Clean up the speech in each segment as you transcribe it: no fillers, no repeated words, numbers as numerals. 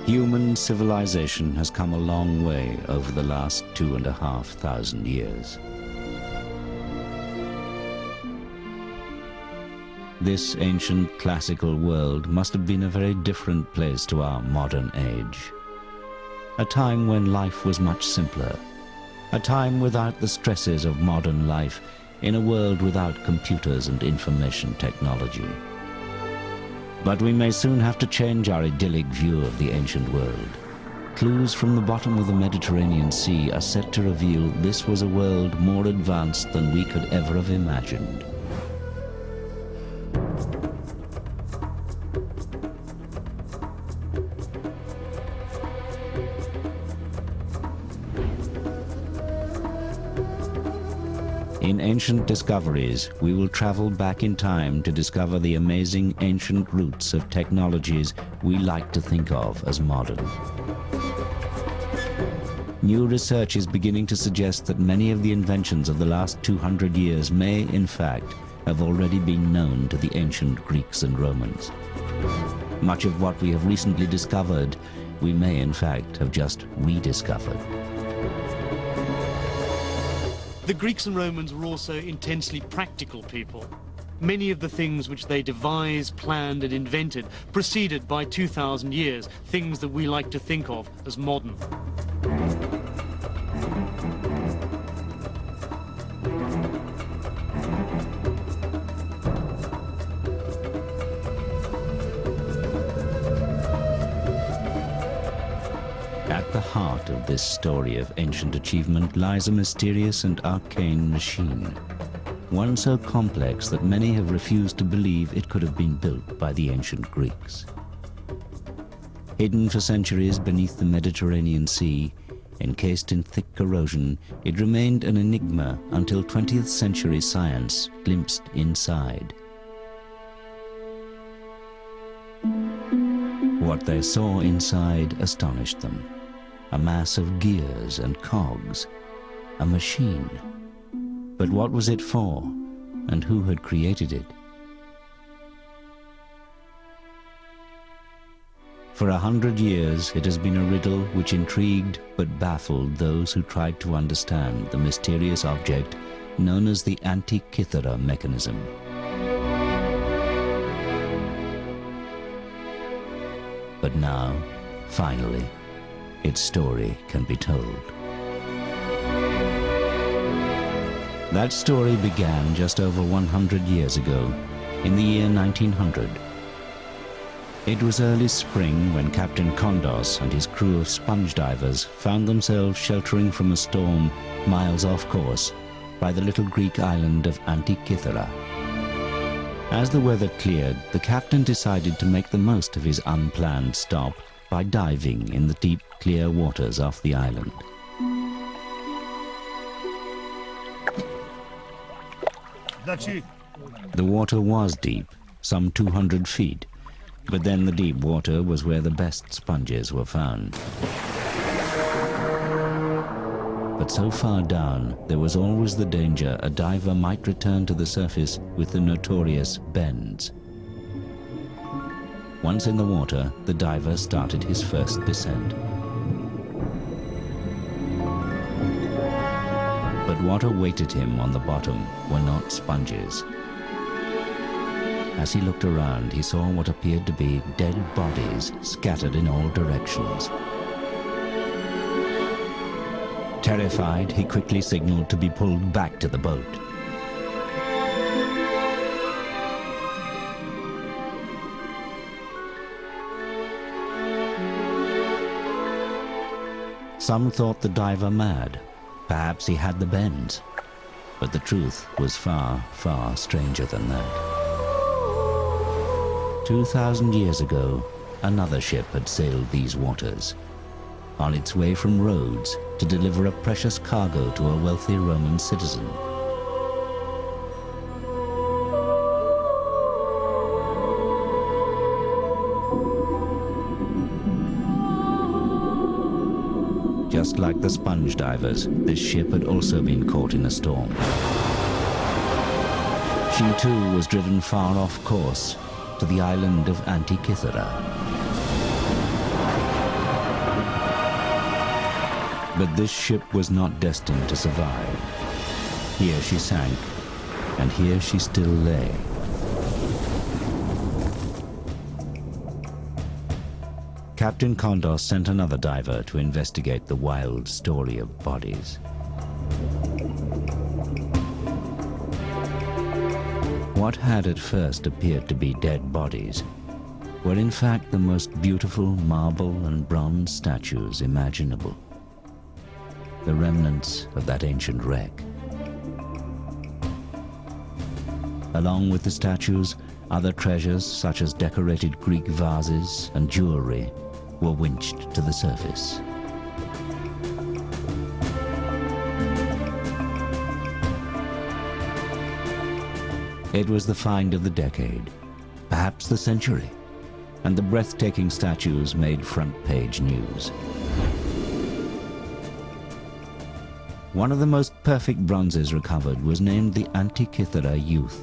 Human civilization has come a long way over the last 2,500 years. This ancient classical world must have been a very different place to our modern age. A time when life was much simpler. A time without the stresses of modern life in a world without computers and information technology. But we may soon have to change our idyllic view of the ancient world. Clues from the bottom of the Mediterranean Sea are set to reveal this was a world more advanced than we could ever have imagined. In Ancient Discoveries, we will travel back in time to discover the amazing ancient roots of technologies we like to think of as modern. New research is beginning to suggest that many of the inventions of the last 200 years may, in fact, have already been known to the ancient Greeks and Romans. Much of what we have recently discovered, we may, in fact, have just rediscovered. The Greeks and Romans were also intensely practical people. Many of the things which they devised, planned and invented preceded by 2,000 years, things that we like to think of as modern. At the heart of this story of ancient achievement lies a mysterious and arcane machine, one so complex that many have refused to believe it could have been built by the ancient Greeks. Hidden for centuries beneath the Mediterranean Sea, encased in thick corrosion, it remained an enigma until 20th century science glimpsed inside. What they saw inside astonished them. A mass of gears and cogs, a machine. But what was it for, and who had created it? For 100 years, it has been a riddle which intrigued but baffled those who tried to understand the mysterious object known as the Antikythera mechanism. But now, finally, its story can be told. That story began just over 100 years ago, in the year 1900. It was early spring when Captain Kondos and his crew of sponge divers found themselves sheltering from a storm miles off course by the little Greek island of Antikythera. As the weather cleared, the captain decided to make the most of his unplanned stop by diving in the deep, clear waters off the island. The water was deep, some 200 feet, but then the deep water was where the best sponges were found. But so far down, there was always the danger a diver might return to the surface with the notorious bends. Once in the water, the diver started his first descent. But what awaited him on the bottom were not sponges. As he looked around, he saw what appeared to be dead bodies scattered in all directions. Terrified, he quickly signaled to be pulled back to the boat. Some thought the diver mad. Perhaps he had the bends. But the truth was far, far stranger than that. 2,000 years ago, another ship had sailed these waters, on its way from Rhodes to deliver a precious cargo to a wealthy Roman citizen. Just like the sponge divers, this ship had also been caught in a storm. She too was driven far off course to the island of Antikythera. But this ship was not destined to survive. Here she sank, and here she still lay. Captain Kondos sent another diver to investigate the wild story of bodies. What had at first appeared to be dead bodies were in fact the most beautiful marble and bronze statues imaginable. The remnants of that ancient wreck. Along with the statues, other treasures such as decorated Greek vases and jewelry were winched to the surface. It was the find of the decade, perhaps the century, and the breathtaking statues made front-page news. One of the most perfect bronzes recovered was named the Antikythera Youth.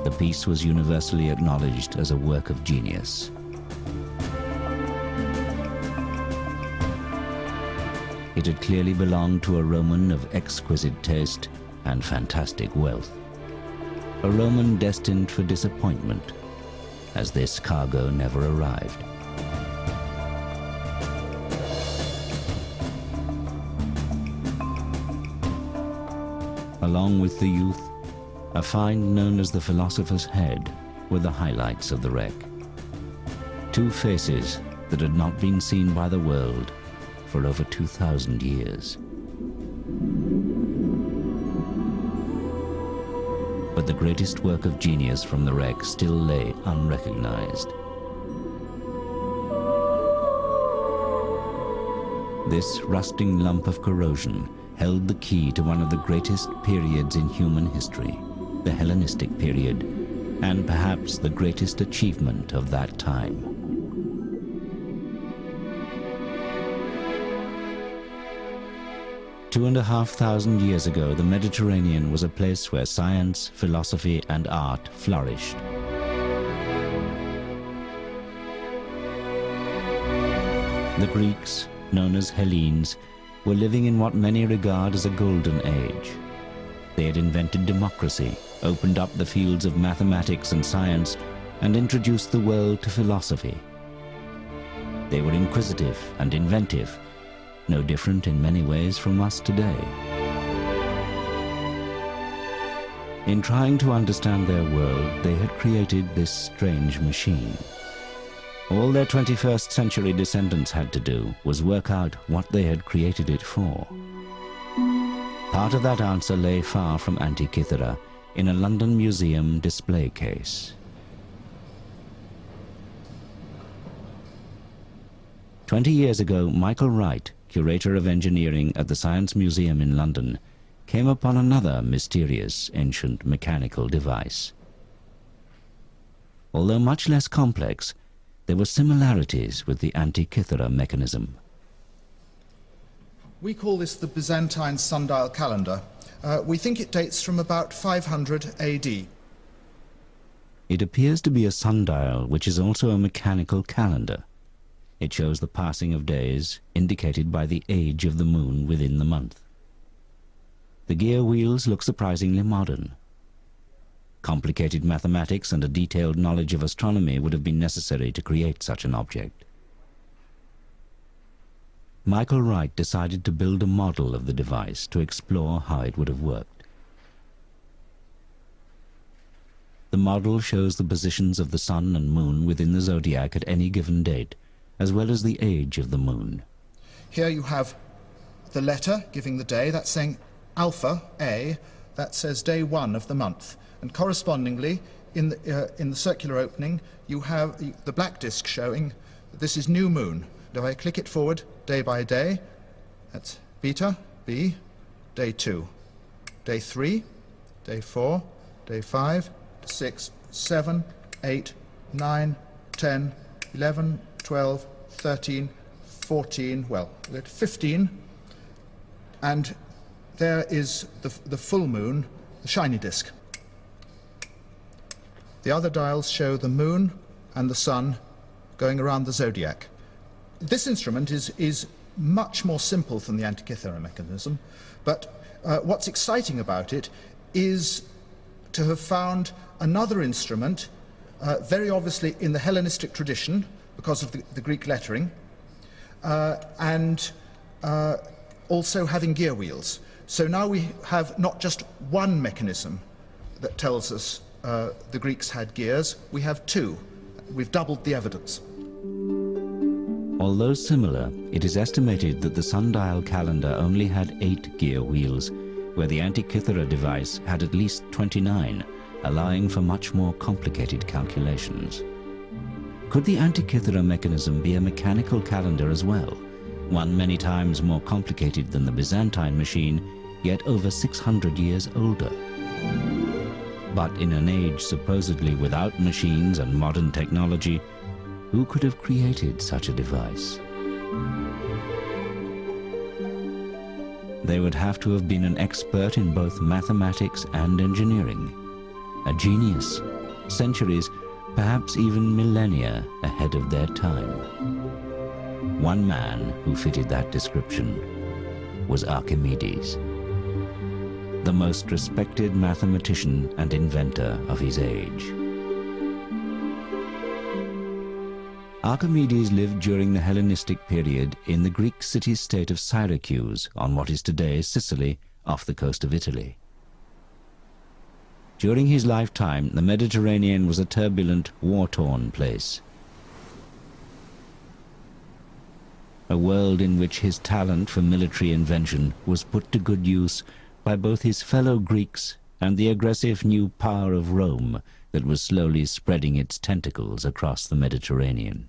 The piece was universally acknowledged as a work of genius. It had clearly belonged to a Roman of exquisite taste and fantastic wealth. A Roman destined for disappointment, as this cargo never arrived. Along with the youth, a find known as the Philosopher's Head were the highlights of the wreck. Two faces that had not been seen by the world for over 2,000 years. But the greatest work of genius from the wreck still lay unrecognized. This rusting lump of corrosion held the key to one of the greatest periods in human history, the Hellenistic period, and perhaps the greatest achievement of that time. Two and a half thousand years ago, the Mediterranean was a place where science, philosophy, and art flourished. The Greeks, known as Hellenes, were living in what many regard as a golden age. They had invented democracy, opened up the fields of mathematics and science, and introduced the world to philosophy. They were inquisitive and inventive, no different in many ways from us today. In trying to understand their world, they had created this strange machine. All their 21st century descendants had to do was work out what they had created it for. Part of that answer lay far from Antikythera in a London museum display case. 20 years ago, Michael Wright, curator of engineering at the Science Museum in London, came upon another mysterious ancient mechanical device. Although much less complex, there were similarities with the Antikythera mechanism. We call this the Byzantine sundial calendar. We think it dates from about 500 AD. It appears to be a sundial which is also a mechanical calendar. It shows the passing of days, indicated by the age of the moon within the month. The gear wheels look surprisingly modern. Complicated mathematics and a detailed knowledge of astronomy would have been necessary to create such an object. Michael Wright decided to build a model of the device to explore how it would have worked. The model shows the positions of the sun and moon within the zodiac at any given date, as well as the age of the moon. Here you have the letter giving the day, that's saying alpha, A, that says day 1 of the month. And correspondingly, in the circular opening, you have the black disk showing that this is new moon. And if I click it forward day by day, that's beta, B, day 2, day 3, day 4, day 5, 6, 7, 8, 9, 10, 11, 12, 13, 14, well, 15, and there is the full moon, the shiny disk. The other dials show the moon and the sun going around the zodiac. This instrument is much more simple than the Antikythera mechanism, but what's exciting about it is to have found another instrument, very obviously in the Hellenistic tradition, because of the Greek lettering, and also having gear wheels. So now we have not just one mechanism that tells us the Greeks had gears, we have two. We've doubled the evidence. Although similar, it is estimated that the sundial calendar only had 8 gear wheels, where the Antikythera device had at least 29, allowing for much more complicated calculations. Could the Antikythera mechanism be a mechanical calendar as well, one many times more complicated than the Byzantine machine, yet over 600 years older? But in an age supposedly without machines and modern technology, who could have created such a device? They would have to have been an expert in both mathematics and engineering, a genius, centuries, perhaps even millennia ahead of their time. One man who fitted that description was Archimedes, the most respected mathematician and inventor of his age. Archimedes lived during the Hellenistic period in the Greek city-state of Syracuse on what is today Sicily, off the coast of Italy. During his lifetime, the Mediterranean was a turbulent, war-torn place. A world in which his talent for military invention was put to good use by both his fellow Greeks and the aggressive new power of Rome that was slowly spreading its tentacles across the Mediterranean.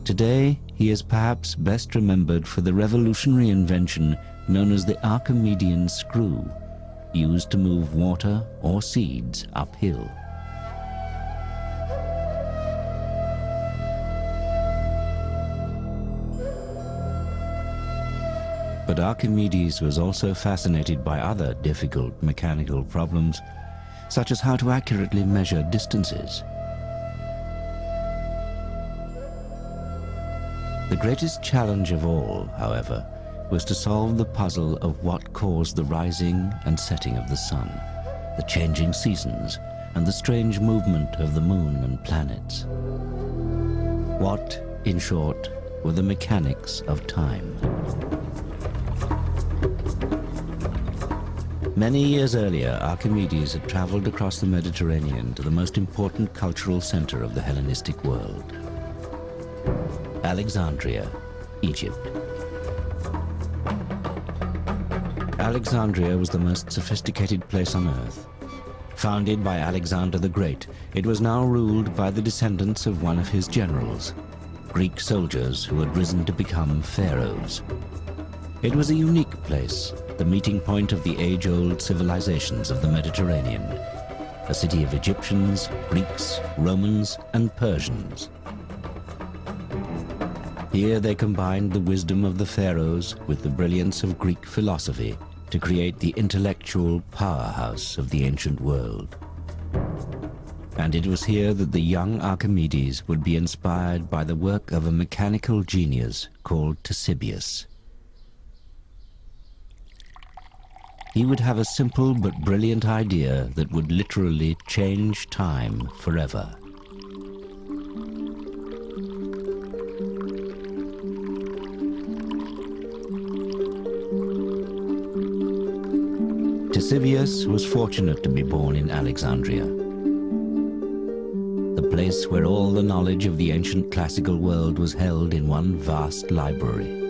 Today, he is perhaps best remembered for the revolutionary invention known as the Archimedean screw, used to move water or seeds uphill. But Archimedes was also fascinated by other difficult mechanical problems, such as how to accurately measure distances. The greatest challenge of all, however, was to solve the puzzle of what caused the rising and setting of the sun, the changing seasons, and the strange movement of the moon and planets. What, in short, were the mechanics of time? Many years earlier, Archimedes had traveled across the Mediterranean to the most important cultural center of the Hellenistic world, Alexandria, Egypt. Alexandria was the most sophisticated place on earth. Founded by Alexander the Great, it was now ruled by the descendants of one of his generals, Greek soldiers who had risen to become pharaohs. It was a unique place, the meeting point of the age-old civilizations of the Mediterranean, a city of Egyptians, Greeks, Romans, and Persians. Here they combined the wisdom of the pharaohs with the brilliance of Greek philosophy to create the intellectual powerhouse of the ancient world. And it was here that the young Archimedes would be inspired by the work of a mechanical genius called Ctesibius. He would have a simple but brilliant idea that would literally change time forever. Ctesibius was fortunate to be born in Alexandria, the place where all the knowledge of the ancient classical world was held in one vast library.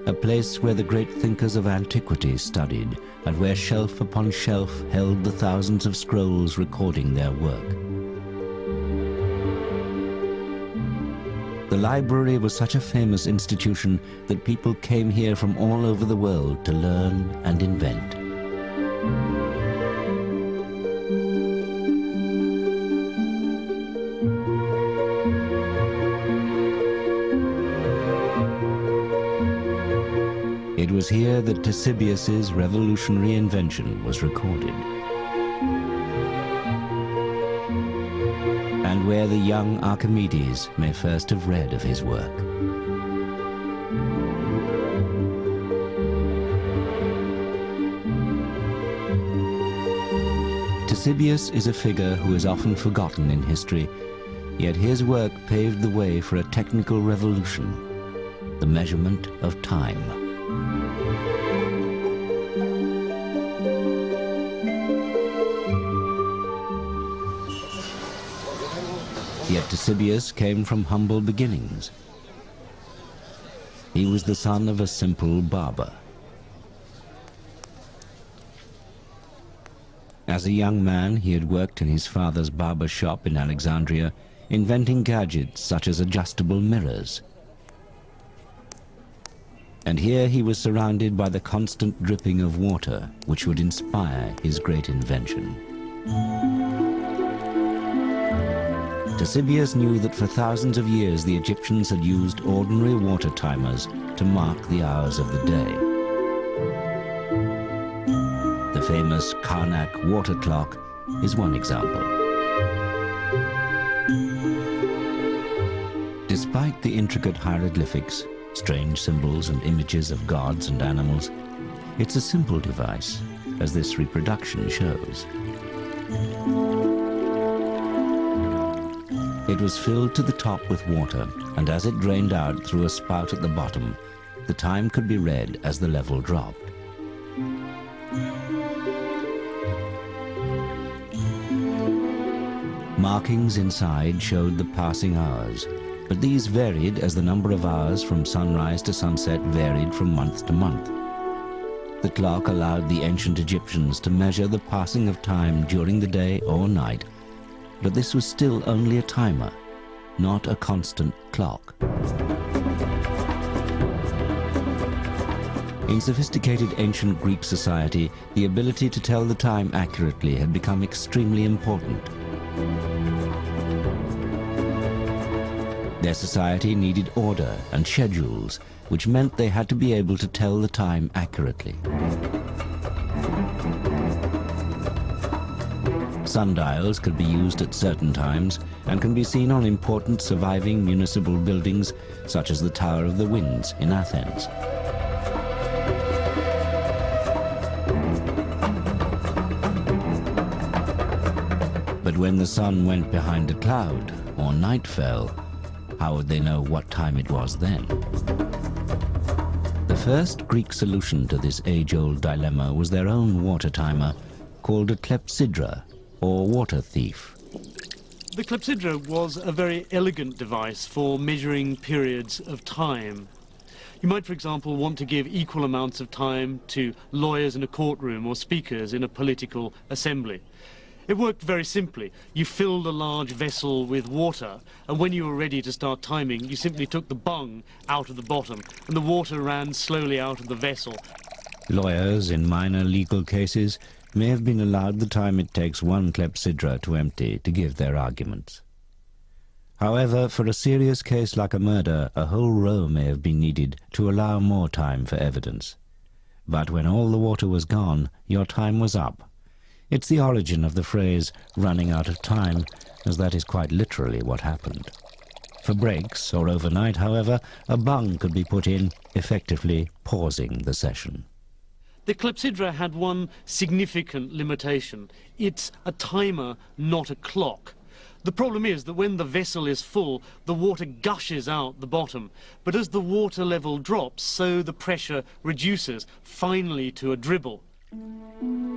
A place where the great thinkers of antiquity studied, and where shelf upon shelf held the thousands of scrolls recording their work. The library was such a famous institution that people came here from all over the world to learn and invent. It was here that Ctesibius's revolutionary invention was recorded. and where the young Archimedes may first have read of his work. Ctesibius is a figure who is often forgotten in history, yet his work paved the way for a technical revolution, the measurement of time. Yet Ctesibius came from humble beginnings. He was the son of a simple barber. As a young man, he had worked in his father's barber shop in Alexandria, inventing gadgets such as adjustable mirrors. And here he was surrounded by the constant dripping of water, which would inspire his great invention. Ctesibius knew that for thousands of years the Egyptians had used ordinary water timers to mark the hours of the day. The famous Karnak water clock is one example. Despite the intricate hieroglyphics, strange symbols and images of gods and animals, it's a simple device, as this reproduction shows. It was filled to the top with water, and as it drained out through a spout at the bottom, the time could be read as the level dropped. Markings inside showed the passing hours, but these varied as the number of hours from sunrise to sunset varied from month to month. The clock allowed the ancient Egyptians to measure the passing of time during the day or night, but this was still only a timer, not a constant clock. In sophisticated ancient Greek society, the ability to tell the time accurately had become extremely important. Their society needed order and schedules, which meant they had to be able to tell the time accurately. Sundials could be used at certain times and can be seen on important surviving municipal buildings such as the Tower of the Winds in Athens. But when the sun went behind a cloud or night fell, how would they know what time it was then? The first Greek solution to this age-old dilemma was their own water timer, called a clepsydra, or water thief. The clepsydra was a very elegant device for measuring periods of time. You might, for example, want to give equal amounts of time to lawyers in a courtroom or speakers in a political assembly. It worked very simply. You filled a large vessel with water, and when you were ready to start timing, you simply took the bung out of the bottom, and the water ran slowly out of the vessel. Lawyers in minor legal cases may have been allowed the time it takes one clepsydra to empty to give their arguments. However, for a serious case like a murder, a whole row may have been needed to allow more time for evidence. But when all the water was gone, your time was up. It's the origin of the phrase running out of time, as that is quite literally what happened. For breaks or overnight, however, a bung could be put in, effectively pausing the session. The clepsydra had one significant limitation. It's a timer, not a clock. The problem is that when the vessel is full, the water gushes out the bottom. But as the water level drops, so the pressure reduces, finally to a dribble.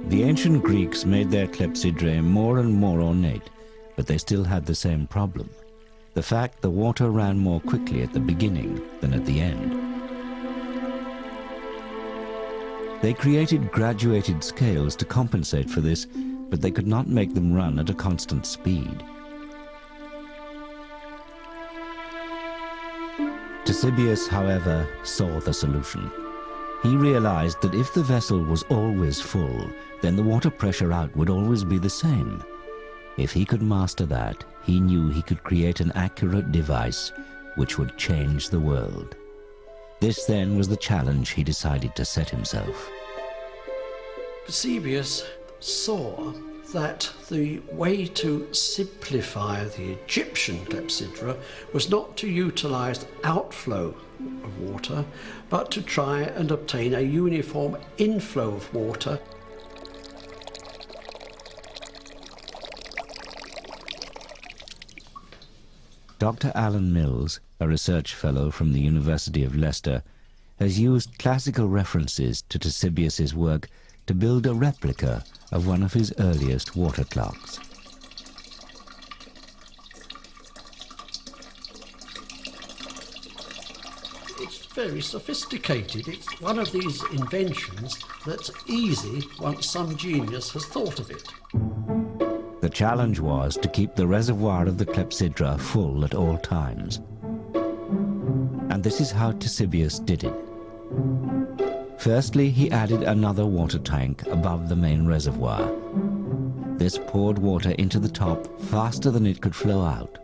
The ancient Greeks made their clepsydrae more and more ornate, but they still had the same problem. The fact the water ran more quickly at the beginning than at the end. They created graduated scales to compensate for this, but they could not make them run at a constant speed. Ctesibius, however, saw the solution. He realized that if the vessel was always full, then the water pressure out would always be the same. If he could master that, he knew he could create an accurate device which would change the world. This then was the challenge he decided to set himself. Ctesibius saw that the way to simplify the Egyptian clepsydra was not to utilise outflow of water, but to try and obtain a uniform inflow of water. Dr. Alan Mills, a research fellow from the University of Leicester, has used classical references to Ctesibius's work to build a replica of one of his earliest water clocks. It's very sophisticated. It's one of these inventions that's easy once some genius has thought of it. The challenge was to keep the reservoir of the clepsydra full at all times. And this is how Ctesibius did it. Firstly, he added another water tank above the main reservoir. This poured water into the top faster than it could flow out,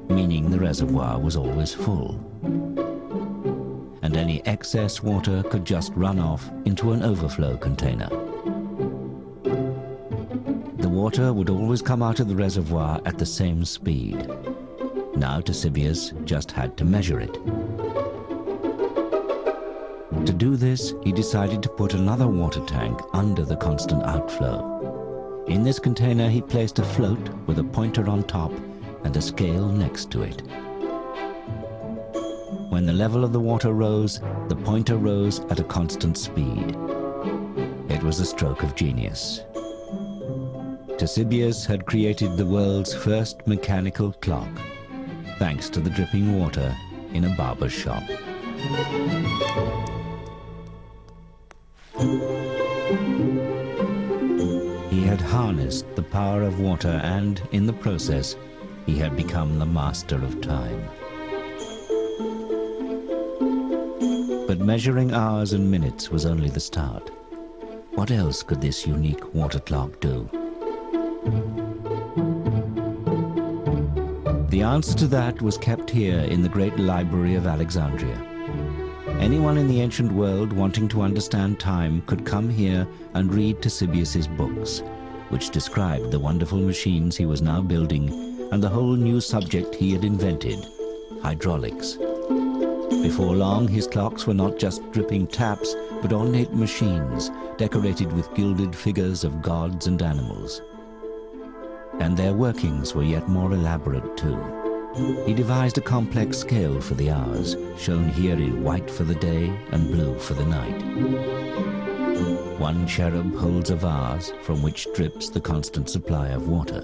meaning the reservoir was always full. And any excess water could just run off into an overflow container. The water would always come out of the reservoir at the same speed. Now Ctesibius just had to measure it. To do this, he decided to put another water tank under the constant outflow. In this container, he placed a float with a pointer on top and a scale next to it. When the level of the water rose, the pointer rose at a constant speed. It was a stroke of genius. Ctesibius had created the world's first mechanical clock, thanks to the dripping water in a barber's shop. He had harnessed the power of water and, in the process, he had become the master of time. But measuring hours and minutes was only the start. What else could this unique water clock do? The answer to that was kept here in the great library of Alexandria. Anyone in the ancient world wanting to understand time could come here and read Ctesibius's books, which described the wonderful machines he was now building and the whole new subject he had invented, hydraulics. Before long, his clocks were not just dripping taps, but ornate machines decorated with gilded figures of gods and animals. And their workings were yet more elaborate too. He devised a complex scale for the hours, shown here in white for the day and blue for the night. One cherub holds a vase from which drips the constant supply of water,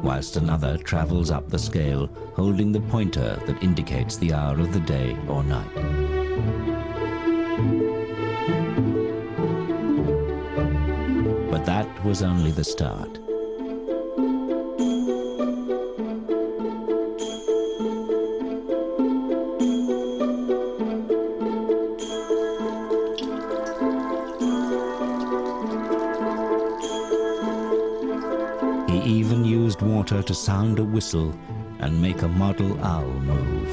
whilst another travels up the scale holding the pointer that indicates the hour of the day or night. But that was only the start. He even used water to sound a whistle and make a model owl move.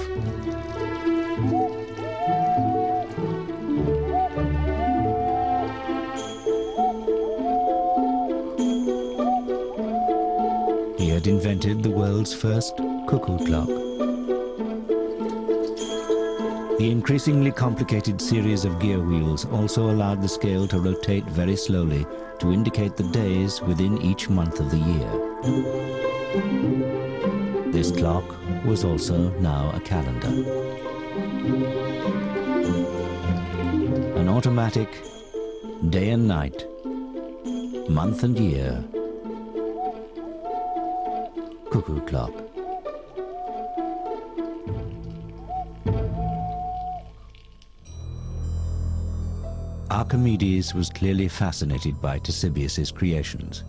He had invented the world's first cuckoo clock. The increasingly complicated series of gear wheels also allowed the scale to rotate very slowly to indicate the days within each month of the year. This clock was also now a calendar. An automatic, day and night, month and year, cuckoo clock. Archimedes was clearly fascinated by Ctesibius's creations.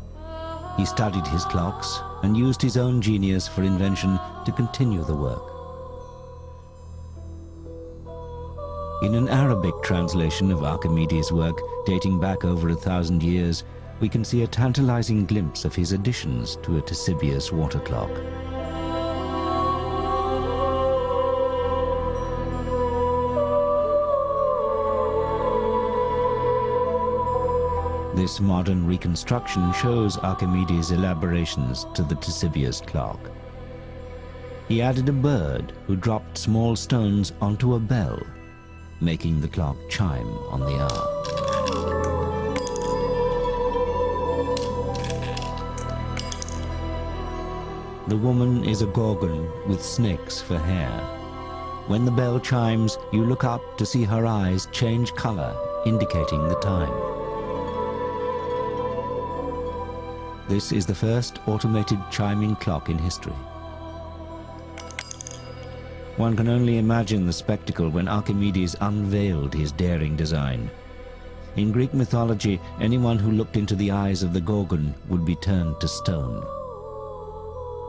He studied his clocks and used his own genius for invention to continue the work. In an Arabic translation of Archimedes' work dating back over 1,000 years, we can see a tantalizing glimpse of his additions to a Ctesibius water clock. This modern reconstruction shows Archimedes' elaborations to the Ctesibius clock. He added a bird who dropped small stones onto a bell, making the clock chime on the hour. The woman is a gorgon with snakes for hair. When the bell chimes, you look up to see her eyes change color, indicating the time. This is the first automated chiming clock in history. One can only imagine the spectacle when Archimedes unveiled his daring design. In Greek mythology, anyone who looked into the eyes of the Gorgon would be turned to stone.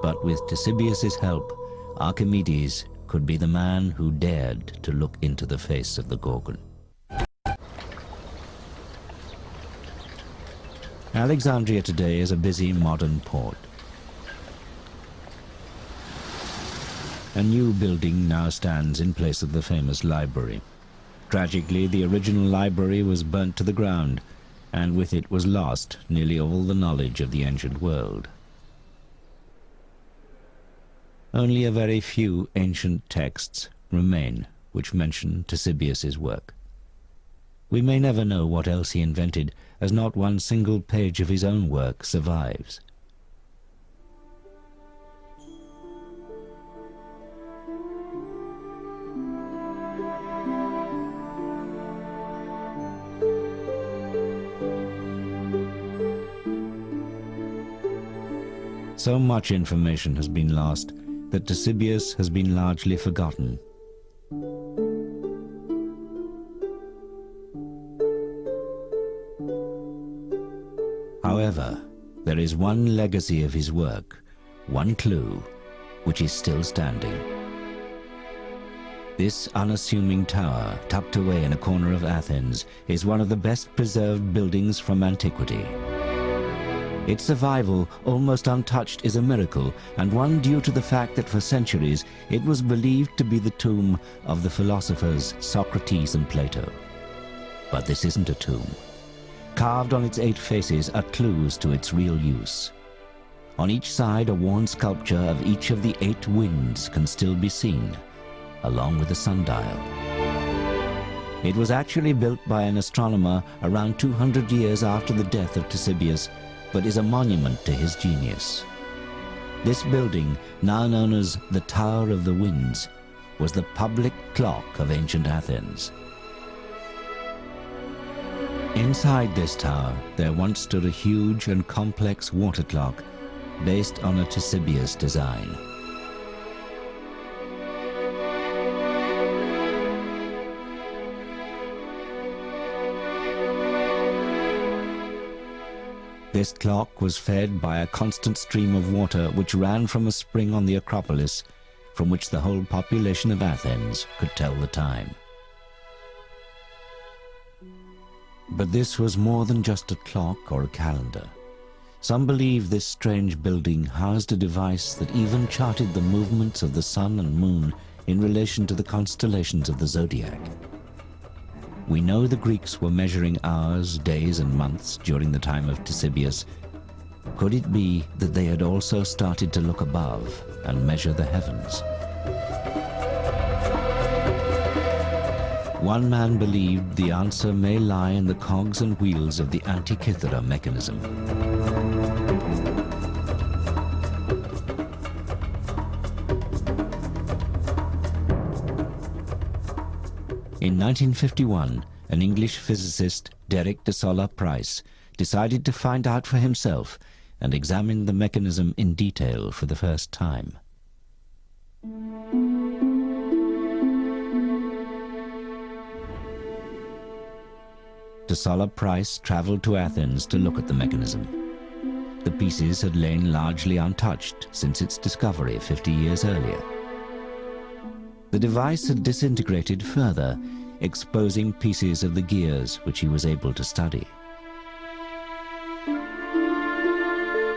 But with Ctesibius' help, Archimedes could be the man who dared to look into the face of the Gorgon. Alexandria today is a busy modern port. A new building now stands in place of the famous library. Tragically, the original library was burnt to the ground, and with it was lost nearly all the knowledge of the ancient world. Only a very few ancient texts remain which mention Ctesibius' work. We may never know what else he invented, as not one single page of his own work survives. So much information has been lost that Ctesibius has been largely forgotten. However, there is one legacy of his work, one clue, which is still standing. This unassuming tower, tucked away in a corner of Athens, is one of the best preserved buildings from antiquity. Its survival, almost untouched, is a miracle, and one due to the fact that for centuries it was believed to be the tomb of the philosophers Socrates and Plato. But this isn't a tomb. Carved on its 8 faces are clues to its real use. On each side, a worn sculpture of each of the 8 winds can still be seen, along with a sundial. It was actually built by an astronomer around 200 years after the death of Ctesibius, but is a monument to his genius. This building, now known as the Tower of the Winds, was the public clock of ancient Athens. Inside this tower, there once stood a huge and complex water clock based on a Ctesibius design. This clock was fed by a constant stream of water which ran from a spring on the Acropolis, from which the whole population of Athens could tell the time. But this was more than just a clock or a calendar. Some believe this strange building housed a device that even charted the movements of the sun and moon in relation to the constellations of the zodiac. We know the Greeks were measuring hours, days, and months during the time of Ctesibius. Could it be that they had also started to look above and measure the heavens? One man believed the answer may lie in the cogs and wheels of the Antikythera mechanism. In 1951, an English physicist, Derek de Solla Price, decided to find out for himself and examine the mechanism in detail for the first time. De Solla Price traveled to Athens to look at the mechanism. The pieces had lain largely untouched since its discovery 50 years earlier. The device had disintegrated further, exposing pieces of the gears which he was able to study.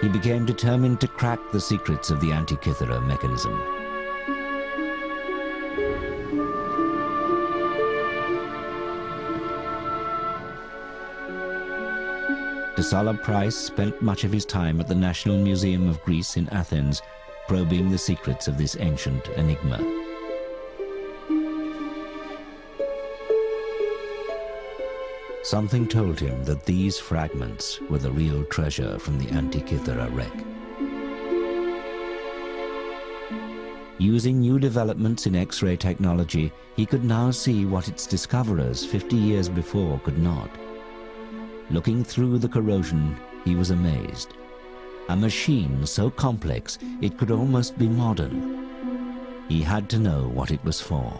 He became determined to crack the secrets of the Antikythera mechanism. Solla Price spent much of his time at the National Museum of Greece in Athens, probing the secrets of this ancient enigma. Something told him that these fragments were the real treasure from the Antikythera wreck. Using new developments in X-ray technology, he could now see what its discoverers 50 years before could not. Looking through the corrosion, he was amazed. A machine so complex it could almost be modern. He had to know what it was for.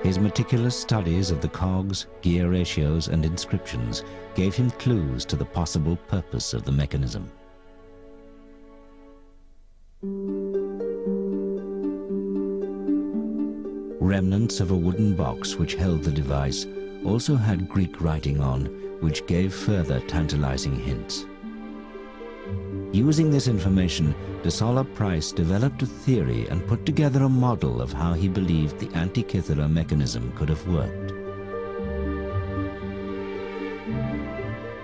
His meticulous studies of the cogs, gear ratios, and inscriptions gave him clues to the possible purpose of the mechanism. Remnants of a wooden box which held the device also had Greek writing on, which gave further tantalizing hints. Using this information, Solla Price developed a theory and put together a model of how he believed the Antikythera mechanism could have worked.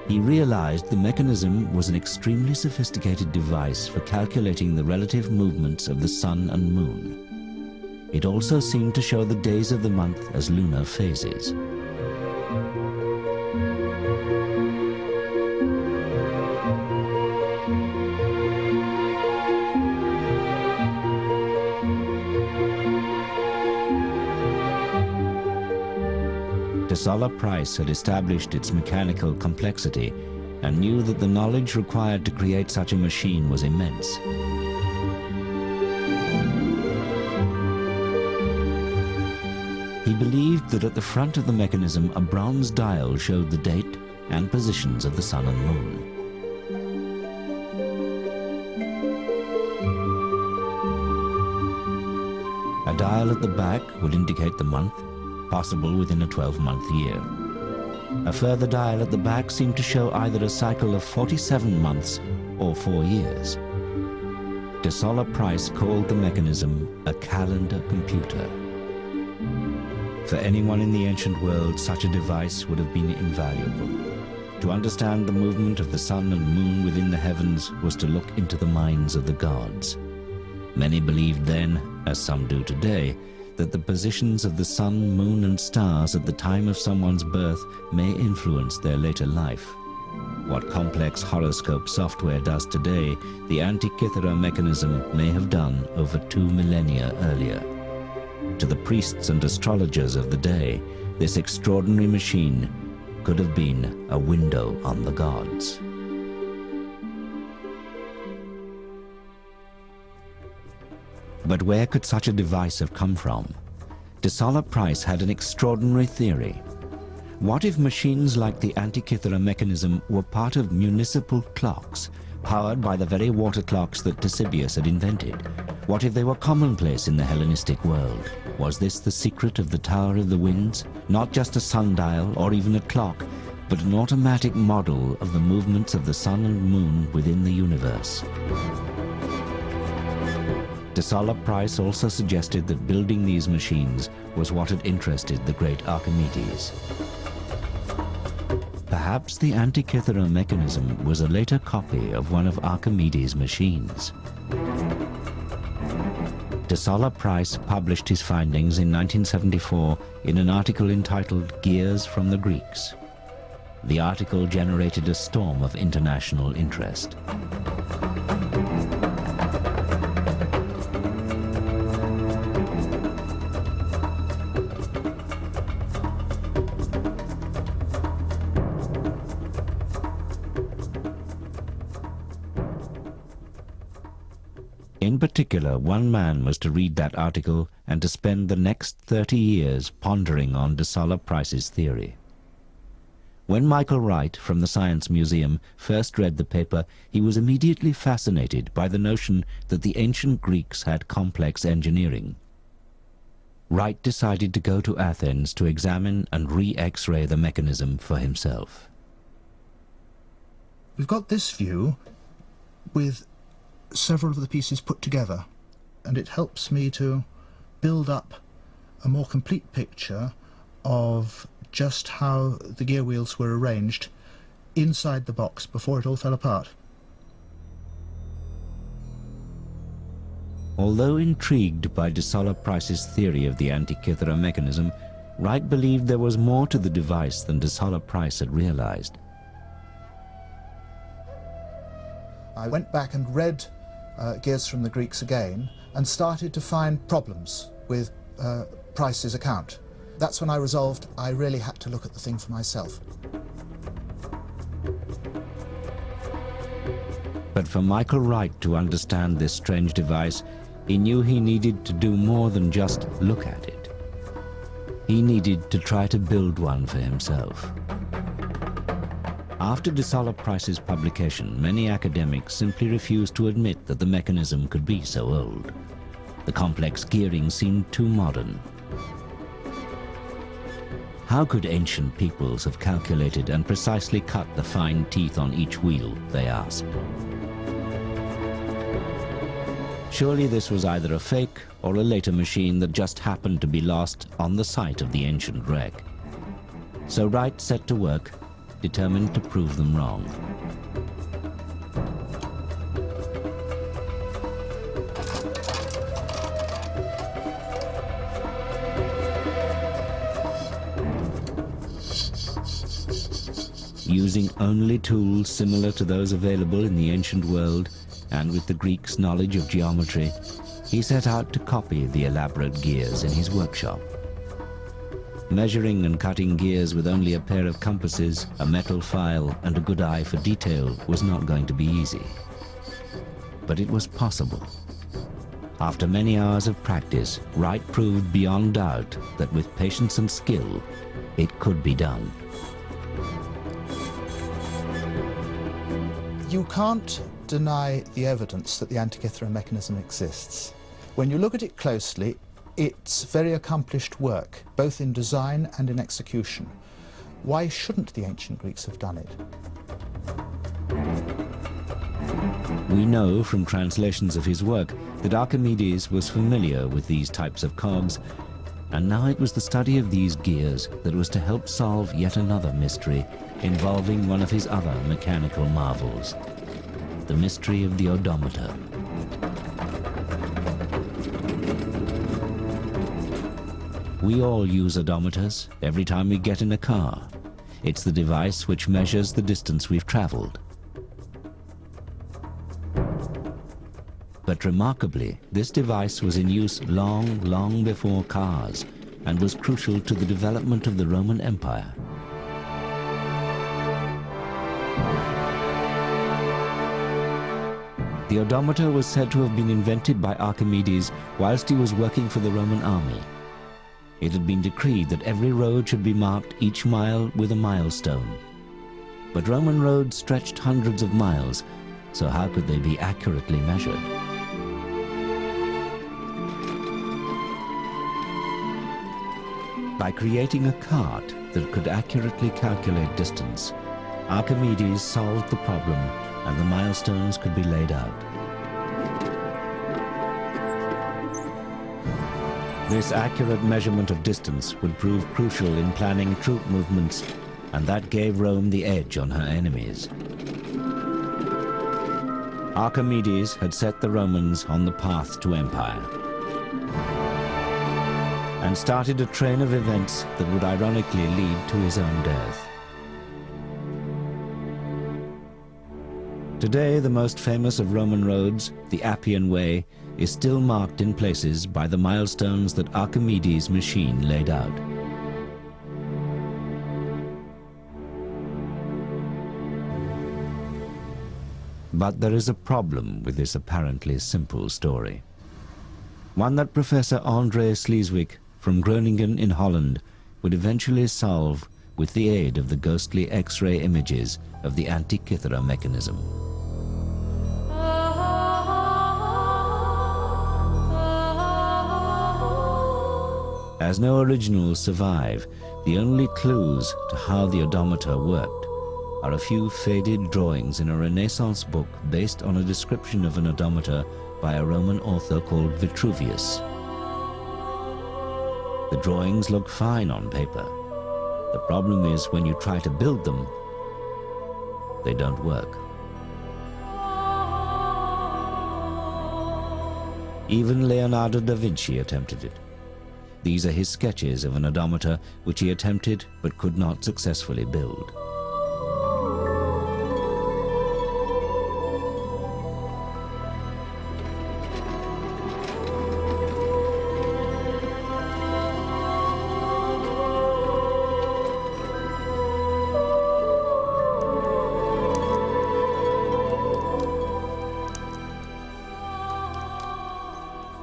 He realized the mechanism was an extremely sophisticated device for calculating the relative movements of the sun and moon. It also seemed to show the days of the month as lunar phases. Solla Price had established its mechanical complexity and knew that the knowledge required to create such a machine was immense. He believed that at the front of the mechanism a bronze dial showed the date and positions of the sun and moon. A dial at the back would indicate the month, possible within a 12-month year. A further dial at the back seemed to show either a cycle of 47 months or 4 years. Solla Price called the mechanism a calendar computer. For anyone in the ancient world, such a device would have been invaluable. To understand the movement of the sun and moon within the heavens was to look into the minds of the gods. Many believed then, as some do today, that the positions of the sun, moon, and stars at the time of someone's birth may influence their later life. What complex horoscope software does today, the Antikythera mechanism may have done over 2 millennia earlier. To the priests and astrologers of the day, this extraordinary machine could have been a window on the gods. But where could such a device have come from? Solla Price had an extraordinary theory. What if machines like the Antikythera mechanism were part of municipal clocks, powered by the very water clocks that Ctesibius had invented? What if they were commonplace in the Hellenistic world? Was this the secret of the Tower of the Winds? Not just a sundial or even a clock, but an automatic model of the movements of the sun and moon within the universe. Solla Price also suggested that building these machines was what had interested the great Archimedes. Perhaps the Antikythera mechanism was a later copy of one of Archimedes' machines. Solla Price published his findings in 1974 in an article entitled "Gears from the Greeks." The article generated a storm of international interest. In particular, one man was to read that article and to spend the next 30 years pondering on Solla Price's theory. When Michael Wright from the Science Museum first read the paper, he was immediately fascinated by the notion that the ancient Greeks had complex engineering. Wright decided to go to Athens to examine and re-X-ray the mechanism for himself. We've got this view with several of the pieces put together, and it helps me to build up a more complete picture of just how the gear wheels were arranged inside the box before it all fell apart. Although intrigued by Solla Price's theory of the Antikythera mechanism, Wright believed there was more to the device than Solla Price had realized. I went back and read Gears from the Greeks again and started to find problems with Price's account. That's when I resolved I really had to look at the thing for myself. But for Michael Wright to understand this strange device, he knew he needed to do more than just look at it. He needed to try to build one for himself. After Solla Price's publication, many academics simply refused to admit that the mechanism could be so old. The complex gearing seemed too modern. How could ancient peoples have calculated and precisely cut the fine teeth on each wheel, they asked. Surely this was either a fake or a later machine that just happened to be lost on the site of the ancient wreck. So Wright set to work, determined to prove them wrong. Using only tools similar to those available in the ancient world, and with the Greeks' knowledge of geometry, he set out to copy the elaborate gears in his workshop. Measuring and cutting gears with only a pair of compasses, a metal file, and a good eye for detail was not going to be easy. But it was possible. After many hours of practice, Wright proved beyond doubt that with patience and skill, it could be done. You can't deny the evidence that the Antikythera mechanism exists. When you look at it closely, it's very accomplished work, both in design and in execution. Why shouldn't the ancient Greeks have done it? We know from translations of his work that Archimedes was familiar with these types of cogs, and now it was the study of these gears that was to help solve yet another mystery involving one of his other mechanical marvels, the mystery of the odometer. We all use odometers every time we get in a car. It's the device which measures the distance we've traveled. But remarkably, this device was in use long before cars and was crucial to the development of the Roman Empire. The odometer was said to have been invented by Archimedes whilst he was working for the Roman army. It had been decreed that every road should be marked each mile with a milestone. But Roman roads stretched hundreds of miles, so how could they be accurately measured? By creating a cart that could accurately calculate distance, Archimedes solved the problem and the milestones could be laid out. This accurate measurement of distance would prove crucial in planning troop movements, and that gave Rome the edge on her enemies. Archimedes had set the Romans on the path to empire and started a train of events that would ironically lead to his own death. Today, the most famous of Roman roads, the Appian Way, is still marked in places by the milestones that Archimedes' machine laid out. But there is a problem with this apparently simple story. One that Professor André Sleeswyck from Groningen in Holland would eventually solve with the aid of the ghostly X-ray images of the Antikythera mechanism. As no originals survive, the only clues to how the odometer worked are a few faded drawings in a Renaissance book based on a description of an odometer by a Roman author called Vitruvius. The drawings look fine on paper. The problem is when you try to build them, they don't work. Even Leonardo da Vinci attempted it. These are his sketches of an odometer which he attempted but could not successfully build.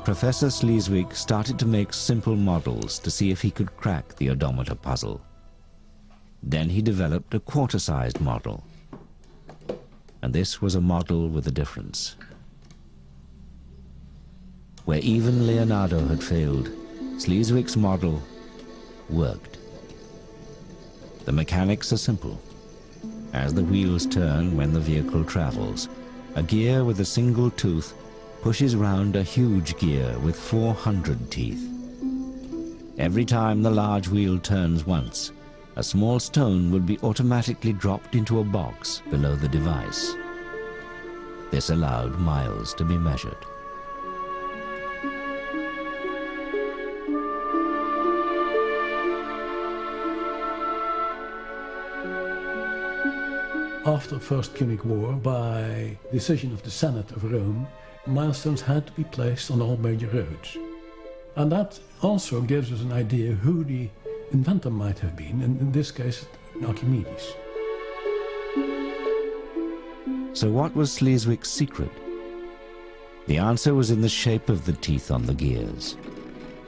Professor Sleeswig started to make simple models to see if he could crack the odometer puzzle. Then he developed a quarter-sized model. And this was a model with a difference. Where even Leonardo had failed, Sleeswig's model worked. The mechanics are simple. As the wheels turn when the vehicle travels, a gear with a single tooth pushes round a huge gear with 400 teeth. Every time the large wheel turns once, a small stone would be automatically dropped into a box below the device. This allowed miles to be measured. After the First Punic War, by decision of the Senate of Rome, milestones had to be placed on all major roads. And that also gives us an idea who the inventor might have been, and in this case, Archimedes. So what was Sleeswig's secret? The answer was in the shape of the teeth on the gears.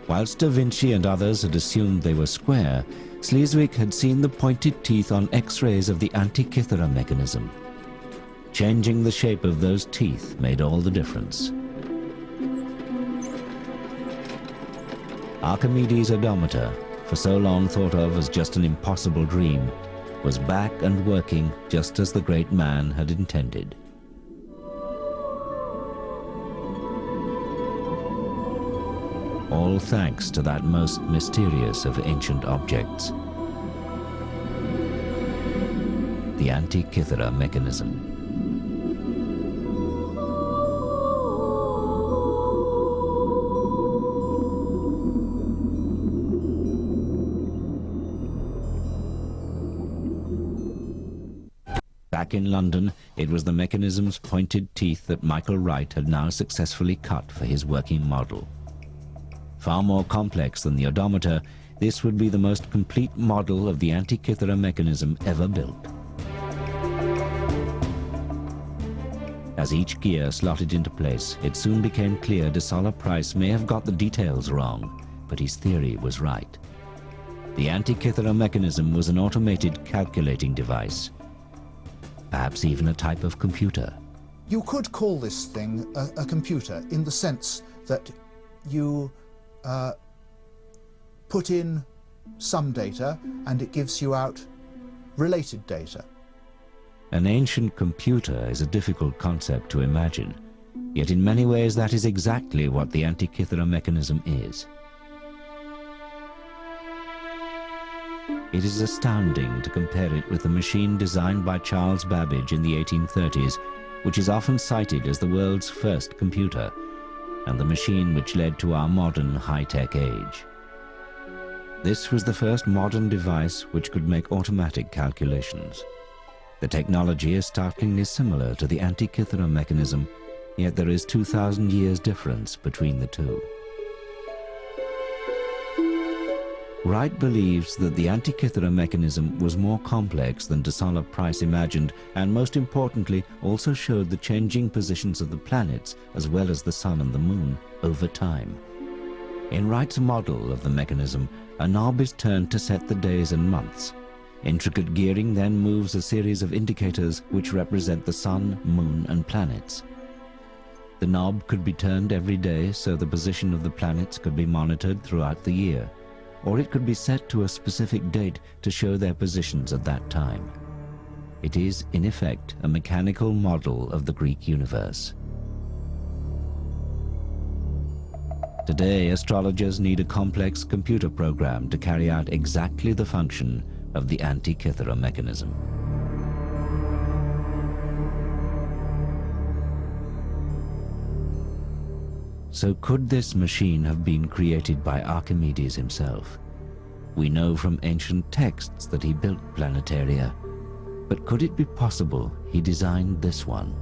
Whilst Da Vinci and others had assumed they were square, Sleeswig had seen the pointed teeth on X-rays of the Antikythera mechanism. Changing the shape of those teeth made all the difference. Archimedes' odometer, for so long thought of as just an impossible dream, was back and working just as the great man had intended. All thanks to that most mysterious of ancient objects, the Antikythera mechanism. Back in London, it was the mechanism's pointed teeth that Michael Wright had now successfully cut for his working model. Far more complex than the odometer, this would be the most complete model of the Antikythera mechanism ever built. As each gear slotted into place, it soon became clear Solla Price may have got the details wrong, but his theory was right. The Antikythera mechanism was an automated calculating device, perhaps even a type of computer. You could call this thing a computer in the sense that you put in some data and it gives you out related data. An ancient computer is a difficult concept to imagine, yet in many ways that is exactly what the Antikythera mechanism is. It is astounding to compare it with the machine designed by Charles Babbage in the 1830s, which is often cited as the world's first computer, and the machine which led to our modern high-tech age. This was the first modern device which could make automatic calculations. The technology is startlingly similar to the Antikythera mechanism, yet there is 2,000 years difference between the two. Wright believes that the Antikythera mechanism was more complex than Solla Price imagined, and most importantly also showed the changing positions of the planets as well as the sun and the moon over time. In Wright's model of the mechanism, a knob is turned to set the days and months. Intricate gearing then moves a series of indicators which represent the sun, moon, and planets. The knob could be turned every day so the position of the planets could be monitored throughout the year, or it could be set to a specific date to show their positions at that time. It is, in effect, a mechanical model of the Greek universe. Today, astrologers need a complex computer program to carry out exactly the function of the Antikythera mechanism. So could this machine have been created by Archimedes himself? We know from ancient texts that he built planetaria, but could it be possible he designed this one?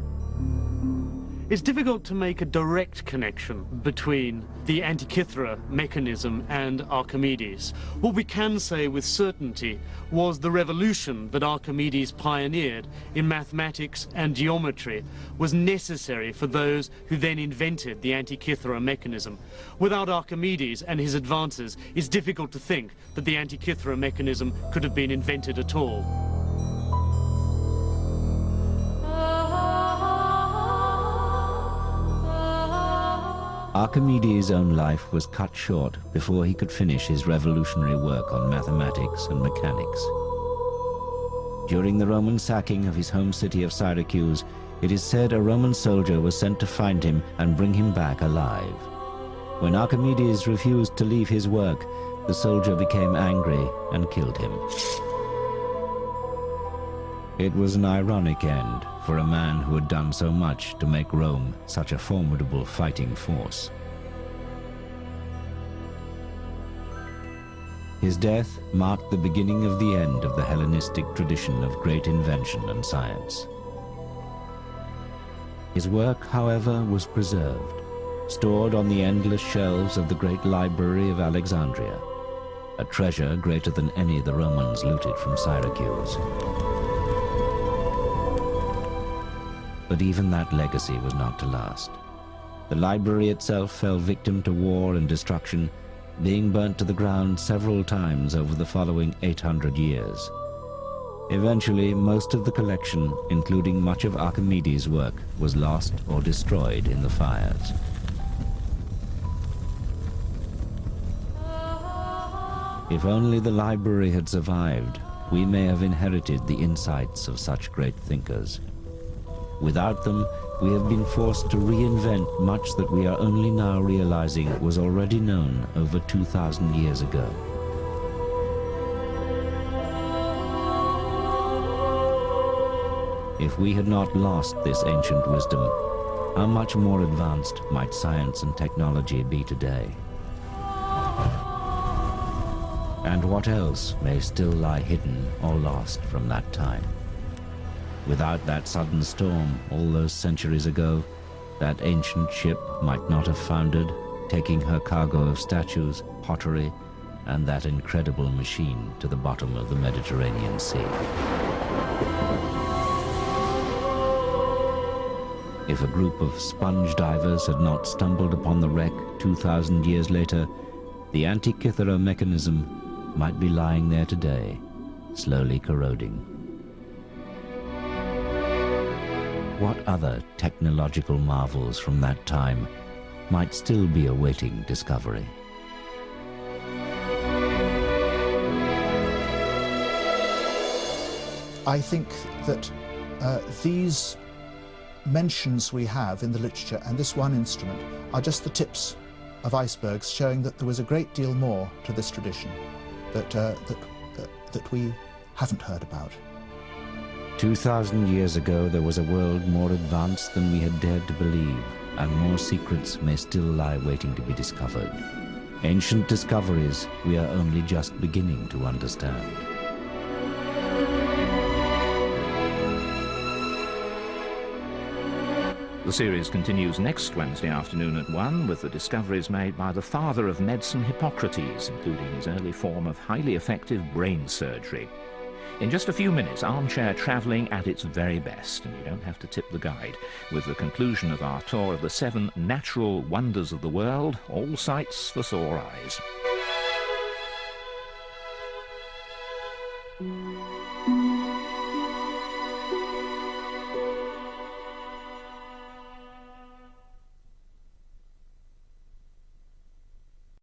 It's difficult to make a direct connection between the Antikythera mechanism and Archimedes. What we can say with certainty was the revolution that Archimedes pioneered in mathematics and geometry was necessary for those who then invented the Antikythera mechanism. Without Archimedes and his advances, it's difficult to think that the Antikythera mechanism could have been invented at all. Archimedes' own life was cut short before he could finish his revolutionary work on mathematics and mechanics. During the Roman sacking of his home city of Syracuse, it is said a Roman soldier was sent to find him and bring him back alive. When Archimedes refused to leave his work, the soldier became angry and killed him. It was an ironic end for a man who had done so much to make Rome such a formidable fighting force. His death marked the beginning of the end of the Hellenistic tradition of great invention and science. His work, however, was preserved, stored on the endless shelves of the great library of Alexandria, a treasure greater than any the Romans looted from Syracuse. But even that legacy was not to last. The library itself fell victim to war and destruction, being burnt to the ground several times over the following 800 years. Eventually, most of the collection, including much of Archimedes' work, was lost or destroyed in the fires. If only the library had survived, we may have inherited the insights of such great thinkers. Without them, we have been forced to reinvent much that we are only now realizing was already known over 2,000 years ago. If we had not lost this ancient wisdom, how much more advanced might science and technology be today? And what else may still lie hidden or lost from that time? Without that sudden storm all those centuries ago, that ancient ship might not have foundered, taking her cargo of statues, pottery, and that incredible machine to the bottom of the Mediterranean Sea. If a group of sponge divers had not stumbled upon the wreck 2,000 years later, the Antikythera mechanism might be lying there today, slowly corroding. What other technological marvels from that time might still be awaiting discovery? I think that these mentions we have in the literature and this one instrument are just the tips of icebergs showing that there was a great deal more to this tradition that we haven't heard about. 2,000 years ago, there was a world more advanced than we had dared to believe, and more secrets may still lie waiting to be discovered. Ancient discoveries we are only just beginning to understand. The series continues next Wednesday afternoon at 1 with the discoveries made by the father of medicine, Hippocrates, including his early form of highly effective brain surgery. In just a few minutes, armchair travelling at its very best, and you don't have to tip the guide, with the conclusion of our tour of the 7 natural wonders of the world, all sights for sore eyes.